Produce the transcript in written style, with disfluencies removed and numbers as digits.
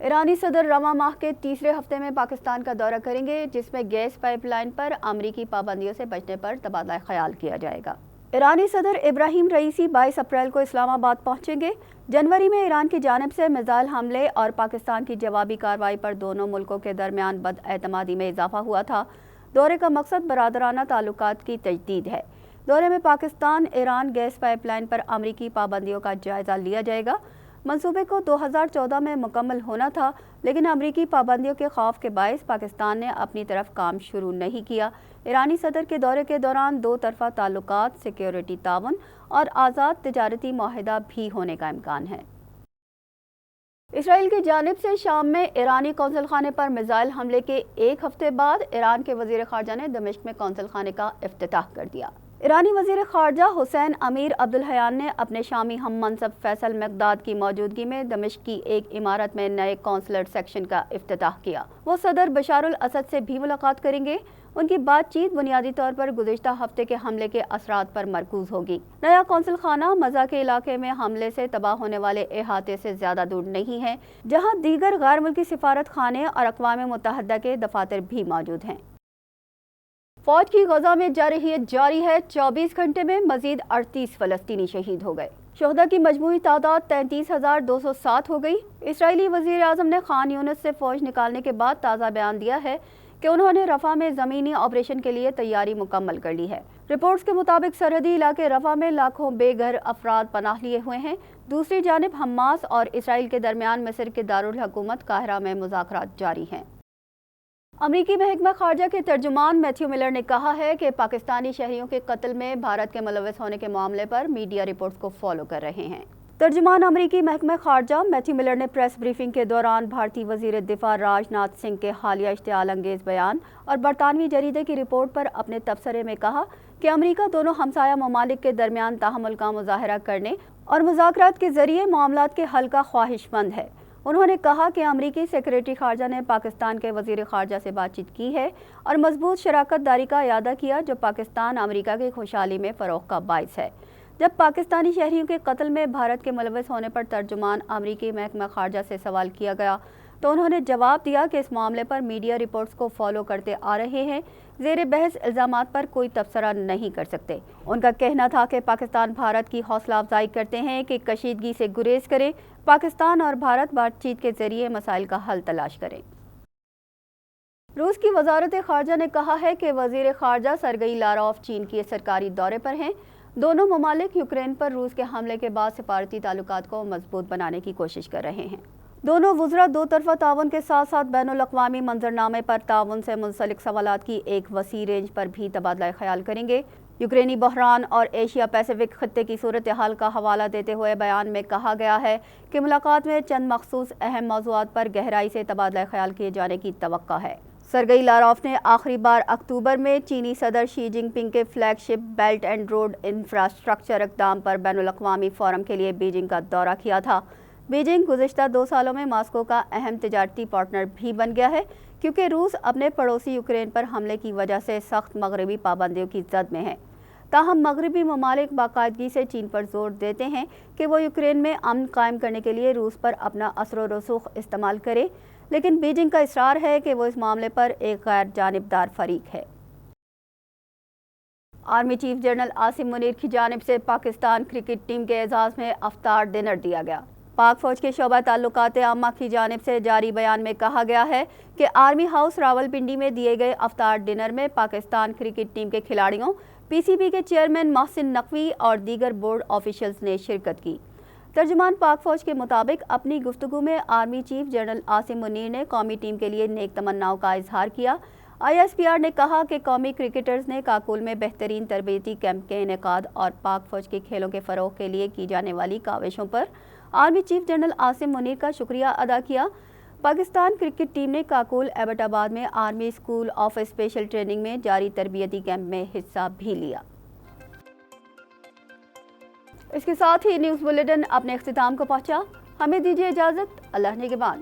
ایرانی صدر رواں ماہ کے تیسرے ہفتے میں پاکستان کا دورہ کریں گے، جس میں گیس پائپ لائن پر امریکی پابندیوں سے بچنے پر تبادلہ خیال کیا جائے گا۔ ایرانی صدر ابراہیم رئیسی 22 اپریل کو اسلام آباد پہنچیں گے۔ جنوری میں ایران کی جانب سے میزائل حملے اور پاکستان کی جوابی کارروائی پر دونوں ملکوں کے درمیان بد اعتمادی میں اضافہ ہوا تھا۔ دورے کا مقصد برادرانہ تعلقات کی تجدید ہے۔ دورے میں Pakistan Iran gas pipeline پر امریکی پابندیوں کا جائزہ لیا جائے گا۔ منصوبے کو 2014 میں مکمل ہونا تھا، لیکن امریکی پابندیوں کے خوف کے باعث پاکستان نے اپنی طرف کام شروع نہیں کیا۔ ایرانی صدر کے دورے کے دوران دو طرفہ تعلقات، سیکیورٹی تعاون اور آزاد تجارتی معاہدہ بھی ہونے کا امکان ہے۔ اسرائیل کی جانب سے شام میں ایرانی قونصل خانے پر میزائل حملے کے ایک ہفتے بعد ایران کے وزیر خارجہ نے دمشق میں قونصل خانے کا افتتاح کر دیا۔ ایرانی وزیر خارجہ حسین امیر عبدالحیان نے اپنے شامی ہم منصب فیصل مقداد کی موجودگی میں دمشق کی ایک عمارت میں نئے قونصلر سیکشن کا افتتاح کیا۔ وہ صدر بشار الاسد سے بھی ملاقات کریں گے۔ ان کی بات چیت بنیادی طور پر گزشتہ ہفتے کے حملے کے اثرات پر مرکوز ہوگی۔ نیا قونصل خانہ مزہ کے علاقے میں حملے سے تباہ ہونے والے احاطے سے زیادہ دور نہیں ہے، جہاں دیگر غیر ملکی سفارت خانے اور اقوام متحدہ کے دفاتر بھی موجود ہیں۔ فوج کی غزہ میں جارحیت جاری ہے۔ 24 گھنٹے میں مزید 38 فلسطینی شہید ہو گئے۔ شہداء کی مجموعی تعداد 33,207 ہو گئی۔ اسرائیلی وزیر اعظم نے خان یونس سے فوج نکالنے کے بعد تازہ بیان دیا ہے کہ انہوں نے رفح میں زمینی آپریشن کے لیے تیاری مکمل کر لی ہے۔ رپورٹس کے مطابق سرحدی علاقے رفح میں لاکھوں بے گھر افراد پناہ لیے ہوئے ہیں۔ دوسری جانب حماس اور اسرائیل کے درمیان مصر کے دارالحکومت قاہرہ میں مذاکرات جاری ہیں۔ امریکی محکمہ خارجہ کے ترجمان میتھیو ملر نے کہا ہے کہ پاکستانی شہریوں کے قتل میں بھارت کے ملوث ہونے کے معاملے پر میڈیا رپورٹس کو فالو کر رہے ہیں۔ ترجمان امریکی محکمہ خارجہ میتھیو ملر نے پریس بریفنگ کے دوران بھارتی وزیر دفاع راج ناتھ سنگھ کے حالیہ اشتعال انگیز بیان اور برطانوی جریدے کی رپورٹ پر اپنے تبصرے میں کہا کہ امریکہ دونوں ہمسایہ ممالک کے درمیان تحمل کا مظاہرہ کرنے اور مذاکرات کے ذریعے معاملات کے حل کا خواہش مند ہے۔ انہوں نے کہا کہ امریکی سیکریٹری خارجہ نے پاکستان کے وزیر خارجہ سے بات چیت کی ہے اور مضبوط شراکت داری کا اعادہ کیا، جو پاکستان امریکہ کی خوشحالی میں فروغ کا باعث ہے۔ جب پاکستانی شہریوں کے قتل میں بھارت کے ملوث ہونے پر ترجمان امریکی محکمہ خارجہ سے سوال کیا گیا تو انہوں نے جواب دیا کہ اس معاملے پر میڈیا رپورٹس کو فالو کرتے آ رہے ہیں، زیر بحث الزامات پر کوئی تبصرہ نہیں کر سکتے۔ ان کا کہنا تھا کہ پاکستان بھارت کی حوصلہ افزائی کرتے ہیں کہ کشیدگی سے گریز کرے، پاکستان اور بھارت بات چیت کے ذریعے مسائل کا حل تلاش کریں۔ روس کی وزارت خارجہ نے کہا ہے کہ وزیر خارجہ سرگئی لاروف چین کے سرکاری دورے پر ہیں۔ دونوں ممالک یوکرین پر روس کے حملے کے بعد سفارتی تعلقات کو مضبوط بنانے کی کوشش کر رہے ہیں۔ دونوں وزراء دو طرفہ تعاون کے ساتھ ساتھ بین الاقوامی منظرنامے پر تعاون سے منسلک سوالات کی ایک وسیع رینج پر بھی تبادلہ خیال کریں گے۔ یوکرینی بحران اور ایشیا پیسیفک خطے کی صورتحال کا حوالہ دیتے ہوئے بیان میں کہا گیا ہے کہ ملاقات میں چند مخصوص اہم موضوعات پر گہرائی سے تبادلہ خیال کیے جانے کی توقع ہے۔ سرگئی لاروف نے آخری بار اکتوبر میں چینی صدر شی جن پنگ کے flag ship belt and road infrastructure اقدام پر بین الاقوامی فورم کے لیے بیجنگ کا دورہ کیا تھا۔ بیجنگ گزشتہ 2 سالوں میں ماسکو کا اہم تجارتی پارٹنر بھی بن گیا ہے، کیونکہ روس اپنے پڑوسی یوکرین پر حملے کی وجہ سے سخت مغربی پابندیوں کی زد میں ہے۔ تاہم مغربی ممالک باقاعدگی سے چین پر زور دیتے ہیں کہ وہ یوکرین میں امن قائم کرنے کے لیے روس پر اپنا اثر و رسوخ استعمال کرے، لیکن بیجنگ کا اصرار ہے کہ وہ اس معاملے پر ایک غیر جانبدار فریق ہے۔ Army chief general Asim Munir کی جانب سے پاکستان کرکٹ ٹیم کے اعزاز میں افطار ڈنر دیا گیا۔ پاک فوج کے شعبہ تعلقات عامہ کی جانب سے جاری بیان میں کہا گیا ہے کہ آرمی ہاؤس راولپنڈی میں دیے گئے افطار ڈنر میں پاکستان کرکٹ ٹیم کے کھلاڑیوں، پی سی بی کے چیئرمین محسن نقوی اور دیگر بورڈ آفیشلز نے شرکت کی۔ ترجمان پاک فوج کے مطابق اپنی گفتگو میں army chief general Asim Munir نے قومی ٹیم کے لیے نیک تمناؤں کا اظہار کیا۔ آئی ایس پی آر نے کہا کہ قومی کرکٹرز نے کاکول میں بہترین تربیتی کیمپ کے انعقاد اور پاک فوج کے کھیلوں کے فروغ کے لیے کی جانے والی کاوشوں پر army chief general Asim Munir کا شکریہ ادا کیا۔ پاکستان کرکٹ ٹیم نے کاکول ایبٹ آباد میں army school of special training میں جاری تربیتی کیمپ میں حصہ بھی لیا۔ اس کے ساتھ ہی نیوز بلیٹن اپنے اختتام کو پہنچا۔ ہمیں دیجیے اجازت۔ اللہ نگہبان۔